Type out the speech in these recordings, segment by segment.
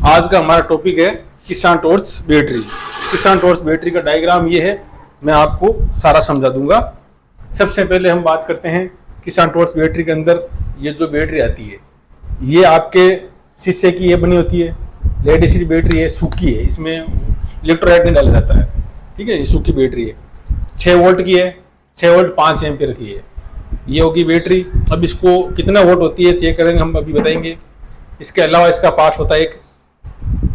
आज का हमारा टॉपिक है किसान टॉर्च बैटरी। किसान टॉर्च बैटरी का डायग्राम ये है, मैं आपको सारा समझा दूंगा। सबसे पहले हम बात करते हैं किसान टॉर्च बैटरी के अंदर ये जो बैटरी आती है, ये आपके शीशे की ये बनी होती है। लेड एसिड बैटरी है, सूखी है, इसमें इलेक्ट्रोलाइट नहीं डाला जाता है, ठीक है। ये सूखी बैटरी है, 6 वोल्ट की है, 6 वोल्ट 5 एम्पीयर की है, ये होगी बैटरी। अब इसको कितना वोल्ट होती है चेक करेंगे, हम अभी बताएंगे। इसके अलावा इसका पार्ट होता है एक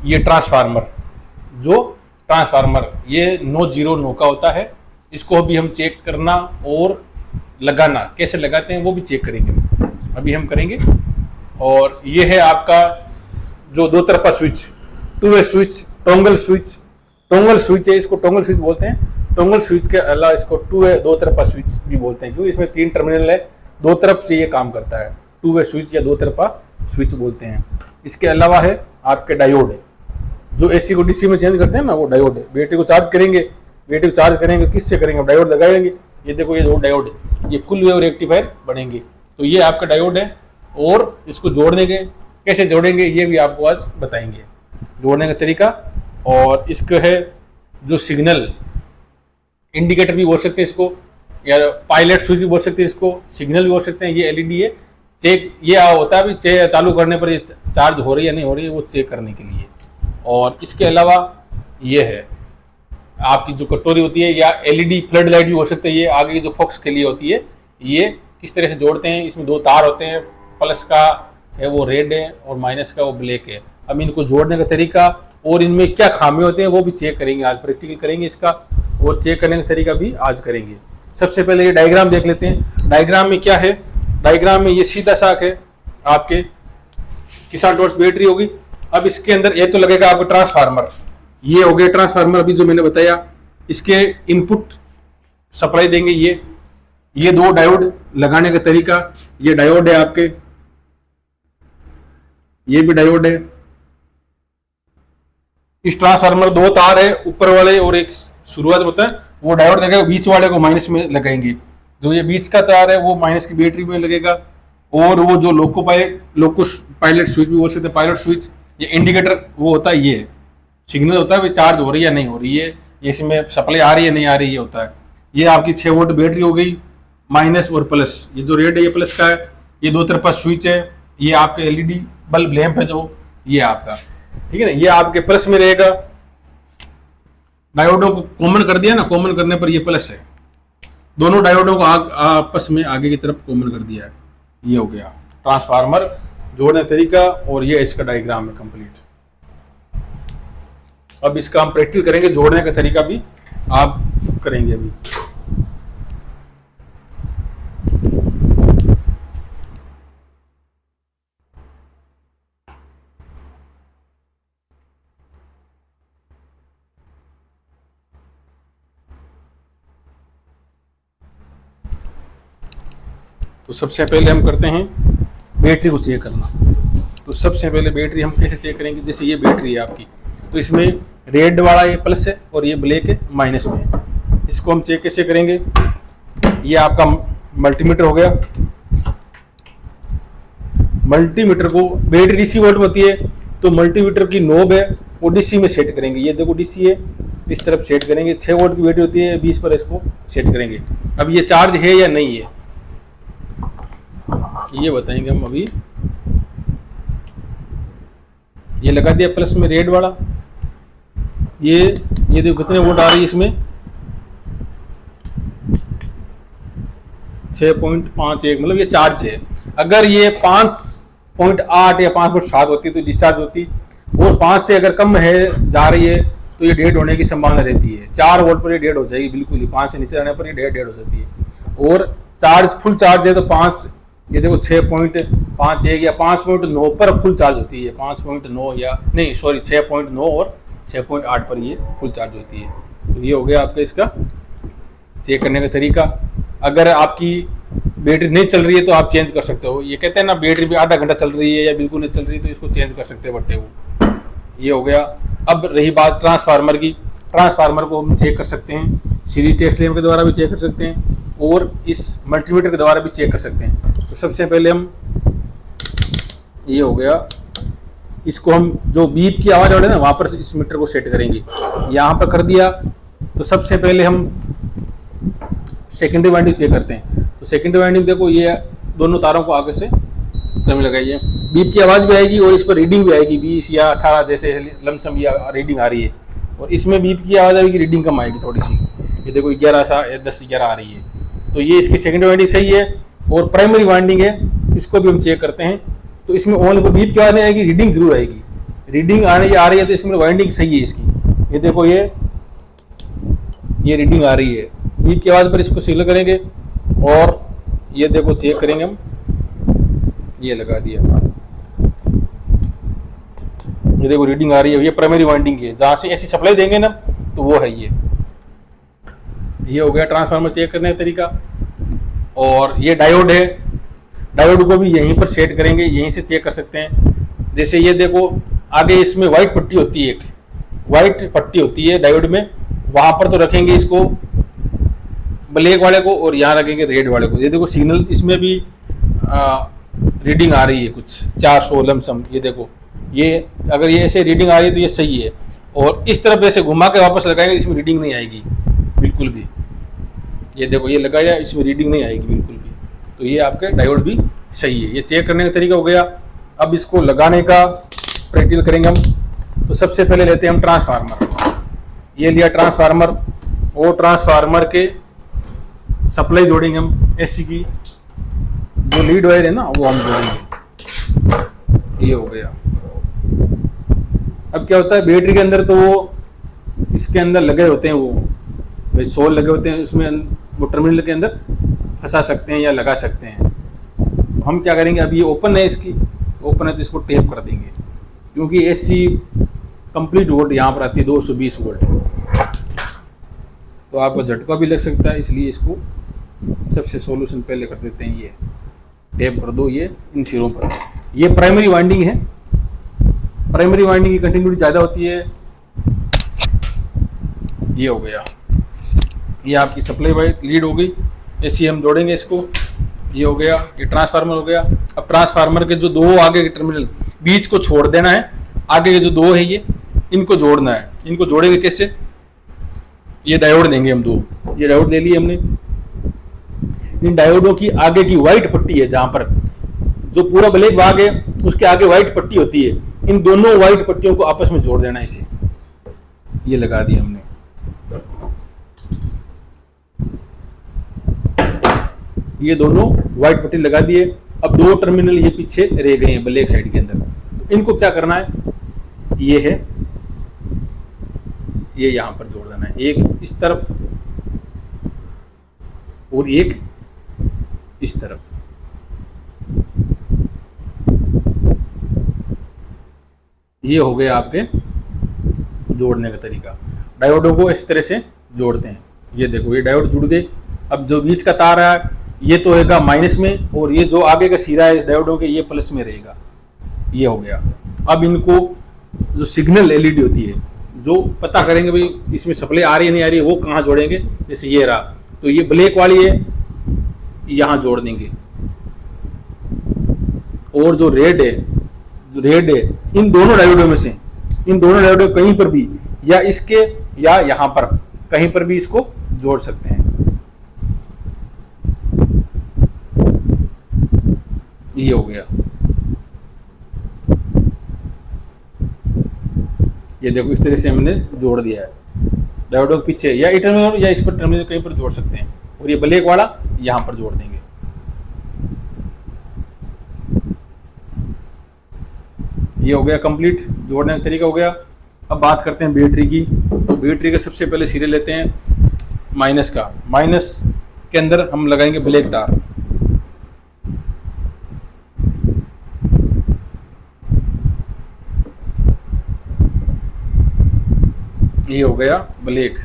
ये ट्रांसफार्मर, जो ट्रांसफार्मर ये 909 का होता है। इसको अभी हम चेक करना और लगाना कैसे लगाते हैं वो भी चेक करेंगे, अभी हम करेंगे। और ये है आपका जो दो तरफा switch, 2 way switch, toggle switch. Toggle switch है, इसको टोंगल स्विच बोलते हैं। टोंगल स्विच के अलावा इसको 2 वे दो तरफा स्विच भी बोलते हैं, क्योंकि इसमें 3 टर्मिनल है, दो तरफ से ये काम करता है। 2 वे स्विच या दो तरफा स्विच बोलते हैं। इसके अलावा है आपके डायोड है, जो एसी को डीसी में चेंज करते हैं ना, वो डायोड है। बैटरी को चार्ज करेंगे, बैटरी को चार्ज करेंगे किससे करेंगे, डायोड लगाएंगे। ये देखो ये दो डायोड है, ये फुल वेव रेक्टिफायर बनेंगे। तो ये आपका डायोड है, और इसको जोड़ने के कैसे जोड़ेंगे ये भी आपको आज बताएंगे, जोड़ने का तरीका। और इसका है जो सिग्नल इंडिकेटर भी बोल सकते हैं इसको, या पायलट स्विच भी बोल सकते हैं इसको, सिग्नल भी बोल सकते हैं। ये एलईडी है, चेक ये होता है अभी चालू करने पर ये चार्ज हो रही है या नहीं हो रही है, वो चेक करने के लिए। और इसके अलावा ये है आपकी जो कटोरी होती है, या एलईडी फ्लड लाइट भी हो सकते हैं। ये आगे की जो फोक्स के लिए होती है, ये किस तरह से जोड़ते हैं। इसमें 2 तार होते हैं, प्लस का है वो रेड है और माइनस का वो ब्लैक है। अब इनको जोड़ने का तरीका और इनमें क्या खामी होते हैं वो भी चेक करेंगे, आज प्रैक्टिकल करेंगे इसका, और चेक करने का तरीका भी आज करेंगे। सबसे पहले ये डायग्राम देख लेते हैं। डायग्राम में क्या है, डायग्राम में ये सीधा साख है आपके किसान टॉर्च बैटरी होगी। अब इसके अंदर ये तो लगेगा आपको ट्रांसफार्मर, ये हो गया ट्रांसफार्मर अभी जो मैंने बताया। इसके इनपुट सप्लाई देंगे ये 2 डायोड लगाने का तरीका। ये डायोड है आपके, ये भी डायोड है। इस ट्रांसफार्मर 2 तार है, ऊपर वाले और एक शुरुआत होता है, वो डायोड लगेगा। बीच वाले को माइनस में लगाएंगे, जो ये बीच का तार है वो माइनस की बैटरी में लगेगा। और वो जो लोको पायलट स्विच भी बोल सकते हैं, पायलट स्विच, ये इंडिकेटर वो होता है, ये सिग्नल होता है चार्ज हो रही है या नहीं हो रही है, ये इसमें सप्लाई आ रही है नहीं आ रही है होता है। ये आपकी 6 वोल्ट बैटरी हो गई, माइनस और प्लस। ये जो रेड है ये प्लस का है, ये 2 तरफा स्विच है। ये आपके एलईडी बल्ब लैंप है जो ये आपका, ठीक है ना, ये आपके प्लस में रहेगा। डायोडों को कॉमन कर दिया ना, कॉमन करने पर ये प्लस है। दोनों डायोडों को आपस में आगे की तरफ कॉमन कर दिया है। ये हो गया ट्रांसफार्मर जोड़ने तरीका, और ये इसका डायग्राम है कंप्लीट। अब इसका हम प्रैक्टिकल करेंगे, जोड़ने का तरीका भी आप करेंगे अभी। तो सबसे पहले हम करते हैं बैटरी को चेक करना। तो सबसे पहले बैटरी हम कैसे चेक करेंगे, जैसे ये बैटरी है आपकी, तो इसमें रेड वाला ये प्लस है और ये ब्लैक है माइनस में है। इसको हम चेक कैसे करेंगे, ये आपका मल्टीमीटर हो गया। मल्टीमीटर को बैटरी डीसी वोल्ट होती है, तो मल्टीमीटर की नोब है वो डीसी में सेट करेंगे। ये देखो डीसी है, इस तरफ सेट करेंगे। 6 वोल्ट की बैटरी होती है, 20 पर इसको सेट करेंगे। अब ये चार्ज है या नहीं है ये बताएंगे हम अभी। ये लगा दिया प्लस में रेड वाला, ये देखो कितने वोल्ट आ रही है इसमें, 6.51, मतलब ये चार्ज है। अगर ये 5.8 या 5.7 होती तो डिस्चार्ज होती, और 5 से अगर कम है जा रही है तो ये डेड होने की संभावना रहती है। 4 वोल्ट पर ये डेड हो जाएगी बिल्कुल ही, 5 से नीचे रहने पर ये डेड हो जाती है। और चार्ज फुल चार्ज है तो 5, ये देखो 6.51 या 5.9 पर फुल चार्ज होती है। 5.9 या नहीं सॉरी 6.9 और 6.8 पर ये फुल चार्ज होती है। तो ये हो गया आपका इसका चेक करने का तरीका। अगर आपकी बैटरी नहीं चल रही है तो आप चेंज कर सकते हो। ये कहते हैं ना बैटरी भी आधा घंटा चल रही है या बिल्कुल नहीं चल रही है, तो इसको चेंज कर सकते हैं बट्टे को। ये हो गया। अब रही बात ट्रांसफार्मर की, ट्रांसफार्मर को हम चेक कर सकते हैं, सीरीज टेस्ट लैंप के द्वारा भी चेक कर सकते हैं, और इस मल्टीमीटर के द्वारा भी चेक कर सकते हैं। तो सबसे पहले हम, ये हो गया इसको हम जो बीप की आवाज़ आ रही है ना वहाँ पर इस मीटर को सेट करेंगे। यहाँ पर कर दिया तो सबसे पहले हम सेकेंडरी वाइंडिंग चेक करते हैं। तो सेकेंडरी वाइंडिंग देखो, ये दोनों तारों को आगे से क्रम लगाइए, बीप की आवाज़ भी आएगी और इस पर रीडिंग भी आएगी 20 या 18 जैसे लमसम या रीडिंग आ रही है। और इसमें बीप की आवाज़ आएगी, रीडिंग कम आएगी थोड़ी सी, ये देखो 11 सा 10-11 आ रही है। तो ये इसकी सेकेंडरी वाइंडिंग सही है। और प्राइमरी वाइंडिंग है, इसको भी हम चेक करते हैं। तो इसमें ओनली को बीप की आवाज़ नहीं आएगी, रीडिंग जरूर आएगी। रीडिंग आ रही है तो इसमें वाइंडिंग सही है इसकी। ये देखो ये रीडिंग आ रही है, बीप की आवाज़ पर इसको सिग्नल करेंगे और ये देखो चेक करेंगे हम, ये लगा दिया, ये देखो रीडिंग आ रही है। ये प्राइमरी वाइंडिंग है, जहाँ से ऐसी सप्लाई देंगे ना तो वो है। ये हो गया ट्रांसफार्मर चेक करने का तरीका। और ये डायोड है, डायोड को भी यहीं पर सेट करेंगे, यहीं से चेक कर सकते हैं। जैसे ये देखो आगे इसमें वाइट पट्टी होती है, एक वाइट पट्टी होती है डायोड में, वहां पर तो रखेंगे इसको ब्लैक वाले को और यहाँ रखेंगे रेड वाले को। ये देखो सिग्नल इसमें भी रीडिंग आ रही है कुछ 400 लमसम। ये देखो ये अगर ये ऐसे रीडिंग आ रही है तो ये सही है। और इस तरफ ऐसे घुमा के वापस लगाएंगे, इसमें रीडिंग नहीं आएगी बिल्कुल भी। ये देखो ये लगाया, इसमें रीडिंग नहीं आएगी बिल्कुल भी। तो ये आपके डायोड भी सही है। ये चेक करने का तरीका हो गया। अब इसको लगाने का प्रैक्टिकल करेंगे हम। तो सबसे पहले लेते हैं हम ट्रांसफार्मर। ये लिया ट्रांसफार्मर, और ट्रांसफार्मर के सप्लाई जोड़ेंगे हम एसी की, जो लीड वायर है ना वो हम जोड़ेंगे। ये हो गया। अब क्या होता है बैटरी के अंदर, तो वो इसके अंदर लगे होते हैं, वो भाई सोल लगे होते हैं, उसमें वो टर्मिनल के अंदर फंसा सकते हैं या लगा सकते हैं। तो हम क्या करेंगे, अब ये ओपन है, इसकी ओपन है तो इसको टेप कर देंगे, क्योंकि एसी कंप्लीट वोल्ट यहाँ पर आती है 220 वोल्ट, तो आपको झटका भी लग सकता है। इसलिए इसको सबसे सॉल्यूशन पहले कर देते हैं, ये टेप कर दो ये इन सिरों पर। ये प्राइमरी वाइंडिंग है, प्राइमरी वाइंडिंग की कंटिन्यूटी ज़्यादा होती है। ये हो गया, ये आपकी सप्लाई वाइर लीड हो गई, एसी हम जोड़ेंगे इसको। ये हो गया, ये ट्रांसफार्मर हो गया। अब ट्रांसफार्मर के जो दो आगे के टर्मिनल बीच को छोड़ देना है, आगे के जो दो है ये इनको जोड़ना है। इनको जोड़ेंगे कैसे, ये डायोड देंगे हम दो, ये डायोड ले लिए हमने। इन डायोडों की आगे की व्हाइट पट्टी है, जहां पर जो पूरा ब्लैक भाग है उसके आगे व्हाइट पट्टी होती है, इन दोनों व्हाइट पट्टियों को आपस में जोड़ देना है इसे। ये लगा दिया हमने, ये दोनों व्हाइट पट्टी लगा दिए। अब दो टर्मिनल ये पीछे रह गए हैं ब्लैक साइड के अंदर, तो इनको क्या करना है, ये है, ये यहां पर जोड़ देना है, एक इस तरफ और एक इस तरफ। ये हो गया आपके जोड़ने का तरीका। डायोडों को इस तरह से जोड़ते हैं। ये देखो ये डायोड जुड़ गए। अब जो बीच का तार है ये तो रहेगा माइनस में, और ये जो आगे का सिरा है डायोडों के ये प्लस में रहेगा। ये हो गया। अब इनको जो सिग्नल एलईडी होती है, जो पता करेंगे भाई इसमें सप्लाई आ रही है नहीं आ रही है, वो कहाँ जोड़ेंगे, जैसे ये रहा तो ये ब्लैक वाली है, यहाँ जोड़ देंगे। और जो रेड है, इन दोनों डायोडों में से, इन दोनों डायोडों कहीं पर भी, या इसके या यहाँ पर कहीं पर भी इसको जोड़ सकते हैं। ये हो गया। ये देखो इस तरह से हमने जोड़ दिया है। डायोडों के पीछे या टर्मिनल या इस पर टर्मिनल कहीं पर जोड़ सकते हैं, और ये ब्लैक वाला यहां पर जोड़ देंगे। ये हो गया कंप्लीट, जोड़ने का तरीका हो गया। अब बात करते हैं बैटरी की। तो बैटरी का सबसे पहले सिरे लेते हैं माइनस का। माइनस के अंदर हम लगाएंगे ब्लैक तार। ये हो गया ब्लैक,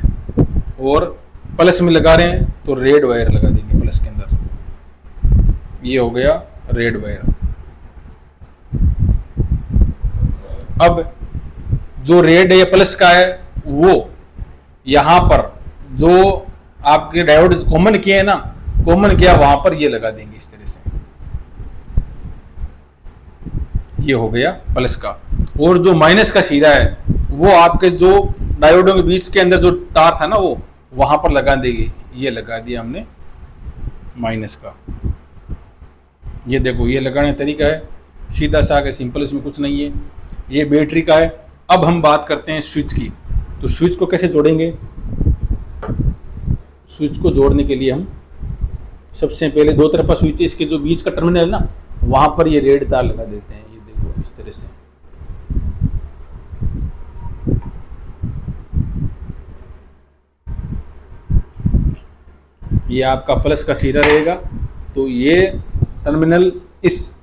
और प्लस में लगा रहे हैं तो रेड वायर लगा देंगे प्लस के अंदर। ये हो गया रेड वायर। अब जो रेड है या प्लस का है, वो यहां पर जो आपके डायोड कॉमन किए हैं ना, कॉमन किया वहां पर ये लगा देंगे इस तरह से। ये हो गया प्लस का। और जो माइनस का शीरा है वो आपके जो डायोडों के बीच के अंदर जो तार था ना वो वहां पर लगा देगी। ये लगा दिया हमने माइनस का। ये देखो ये लगाने का तरीका है सीधा सा के सिंपल, इसमें कुछ नहीं है। ये बैटरी का है। अब हम बात करते हैं स्विच की। तो स्विच को कैसे जोड़ेंगे? स्विच को जोड़ने के लिए हम सबसे पहले दो तरफा स्विच है, इसके जो बीच का टर्मिनल है ना वहां पर ये रेड तार लगा देते हैं। ये देखो इस तरह से। ये आपका प्लस का शीरा रहेगा। तो ये टर्मिनल इस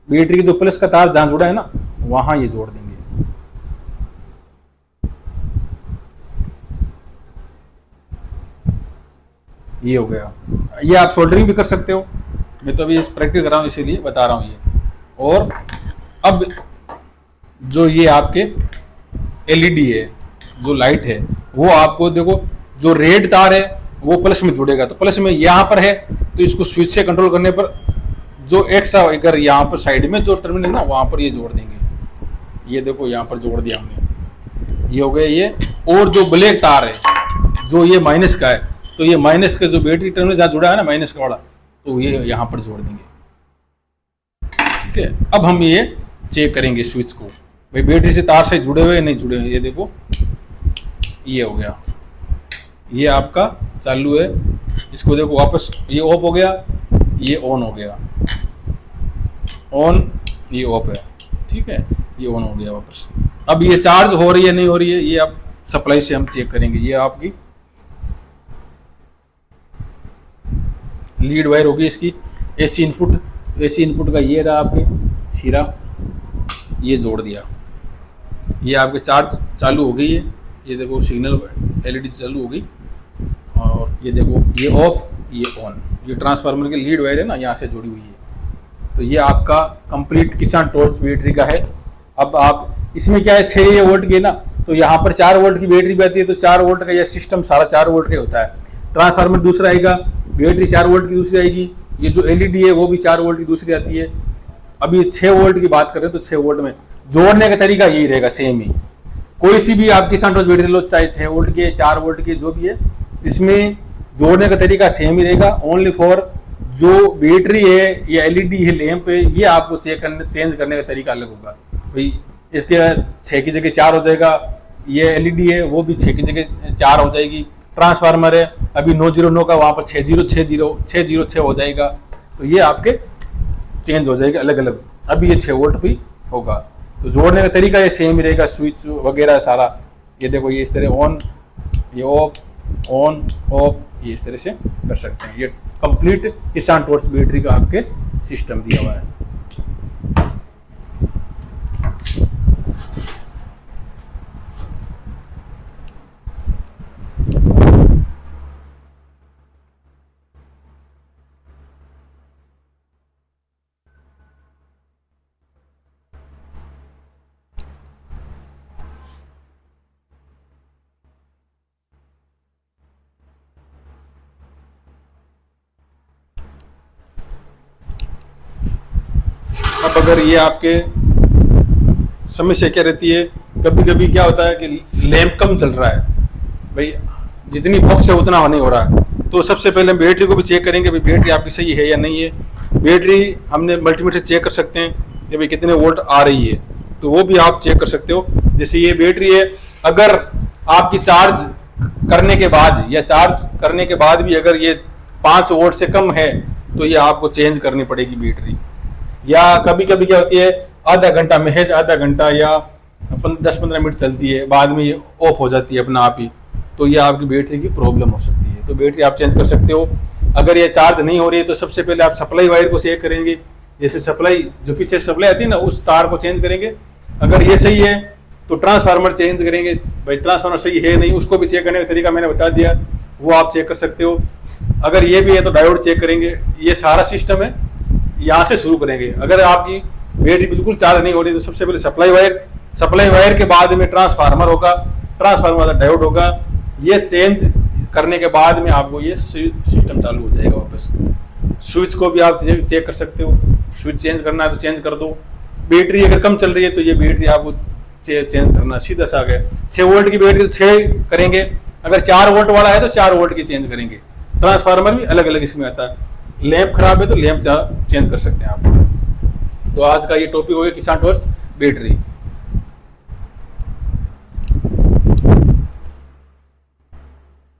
बैटरी की जो प्लस का तार जहां जुड़ा है ना वहां ये जोड़ देंगे। ये हो गया। ये आप सोल्डरिंग भी कर सकते हो, मैं तो अभी प्रैक्टिस कर रहा हूँ इसीलिए बता रहा हूँ ये। और अब जो ये आपके एलईडी है, जो लाइट है, वो आपको देखो जो रेड तार है वो प्लस में जुड़ेगा। तो प्लस में यहाँ पर है तो इसको स्विच से कंट्रोल करने पर जो एक्स्ट्रा अगर यहाँ पर साइड में जो टर्मिनल ना वहाँ पर ये जोड़ देंगे। ये देखो यहाँ पर जोड़ दिया हमने, ये हो गया ये। और जो ब्लैक तार है जो ये माइनस का है, तो ये माइनस का जो बैटरी टर्मिनल जहाँ जुड़ा है ना माइनस का वाला, तो ये यहाँ पर जोड़ देंगे। ठीक है, अब हम ये चेक करेंगे स्विच को, भाई बैटरी से तार से जुड़े हुए नहीं जुड़े हुए। ये देखो ये हो गया, ये आपका चालू है। इसको देखो वापस ये ऑफ हो गया, ये ऑन हो गया, ऑन, ये ऑफ है। ठीक है, ये ऑन हो गया वापस। अब ये चार्ज हो रही है नहीं हो रही है, ये अब सप्लाई से हम चेक करेंगे। ये आपकी लीड वायर होगी इसकी, एसी इनपुट। एसी इनपुट का ये रहा आपके शीरा, ये जोड़ दिया। ये आपके चार्ज चालू हो गई है। ये देखो सिग्नल एलईडी चालू हो गई। और ये देखो ये ऑफ, ये ऑन। ये ट्रांसफार्मर की लीड वायर है ना, यहाँ से जुड़ी हुई है। तो ये आपका कंप्लीट किसान टॉर्च बैटरी का है। अब आप इसमें क्या है 6 वोल्ट की है ना, तो यहाँ पर 4 वोल्ट की बैटरी भी आती है। तो 4 वोल्ट का यह सिस्टम सारा 4 वोल्ट का होता है। ट्रांसफार्मर दूसरा आएगा, बैटरी 4 वोल्ट की दूसरी आएगी। ये जो एलईडी है वो भी 4 वोल्ट की दूसरी आती है। अभी 6 वोल्ट की बात करें तो 6 वोल्ट में जोड़ने का तरीका यही रहेगा, सेम ही। कोई सी भी आपकी किसान टॉर्च बैटरी लो, चाहे 6 वोल्ट की है 4 वोल्ट की जो भी है, इसमें जोड़ने का तरीका सेम ही रहेगा। ओनली फॉर जो बैटरी है या एलईडी है, लैंप है, ये आपको चेंज करने का तरीका अलग होगा। भाई इसके 6 की जगह 4 हो जाएगा। ये एलईडी है वो भी 6 की जगह 4 हो जाएगी। ट्रांसफार्मर है अभी 909 का, वहाँ पर 606 हो जाएगा। तो ये आपके चेंज हो जाएगा अलग अलग। अभी ये 6 वोल्ट भी होगा। तो जोड़ने का तरीका ये सेम ही रहेगा, स्विच वगैरह सारा। ये देखो ये इस तरह ऑन, ये ऑफ, ऑन ऑफ, ये इस तरह से कर सकते हैं। ये कंप्लीट किसान टॉर्च बैटरी का आपके सिस्टम दिया हुआ है। अब अगर ये आपके समस्या क्या रहती है, कभी कभी क्या होता है कि लैंप कम चल रहा है, भाई जितनी बॉक्स है उतना नहीं हो रहा है। तो सबसे पहले हम बैटरी को भी चेक करेंगे, भाई बैटरी आपकी सही है या नहीं है। बैटरी हमने मल्टीमीटर से चेक कर सकते हैं कि भाई कितने वोल्ट आ रही है, तो वो भी आप चेक कर सकते हो। जैसे ये बैटरी है, अगर आपकी चार्ज करने के बाद या चार्ज करने के बाद भी अगर ये 5 वोल्ट से कम है तो ये आपको चेंज करनी पड़ेगी बैटरी। या कभी कभी क्या होती है आधा घंटा, महज आधा घंटा या 10-15 मिनट चलती है, बाद में ये ऑफ हो जाती है अपना आप ही। तो ये आपकी बैटरी की प्रॉब्लम हो सकती है। तो बैटरी आप चेंज कर सकते हो। अगर ये चार्ज नहीं हो रही है तो सबसे पहले आप सप्लाई वायर को चेक करेंगे। जैसे सप्लाई जो पीछे सप्लाई आती है ना, उस तार को चेंज करेंगे। अगर ये सही है तो ट्रांसफार्मर चेंज करेंगे। भाई ट्रांसफार्मर सही है नहीं, उसको भी चेक करने का तरीका मैंने बता दिया, वो आप चेक कर सकते हो। अगर ये भी है तो डायोड चेक करेंगे। ये सारा सिस्टम है, यहाँ से शुरू करेंगे। अगर आपकी बैटरी बिल्कुल चार्ज नहीं हो रही तो सबसे पहले सप्लाई वायर के बाद में ट्रांसफार्मर होगा, ट्रांसफार्मर डायोड होगा। ये चेंज करने के बाद में आपको ये सिस्टम चालू हो जाएगा वापस। स्विच को भी आप चेक कर सकते हो, स्विच चेंज करना है तो चेंज कर दो। बैटरी अगर कम चल रही है तो ये बैटरी आपको चेंज करना, सीधा सा गए। 6 वोल्ट की बैटरी 6 करेंगे, अगर 4 वोल्ट वाला है तो 4 वोल्ट की चेंज करेंगे। ट्रांसफार्मर भी अलग अलग इसमें आता है। लैंप खराब है तो लैंप चेंज कर सकते हैं आप। तो आज का ये टॉपिक हो गया किसान टॉर्च बैटरी।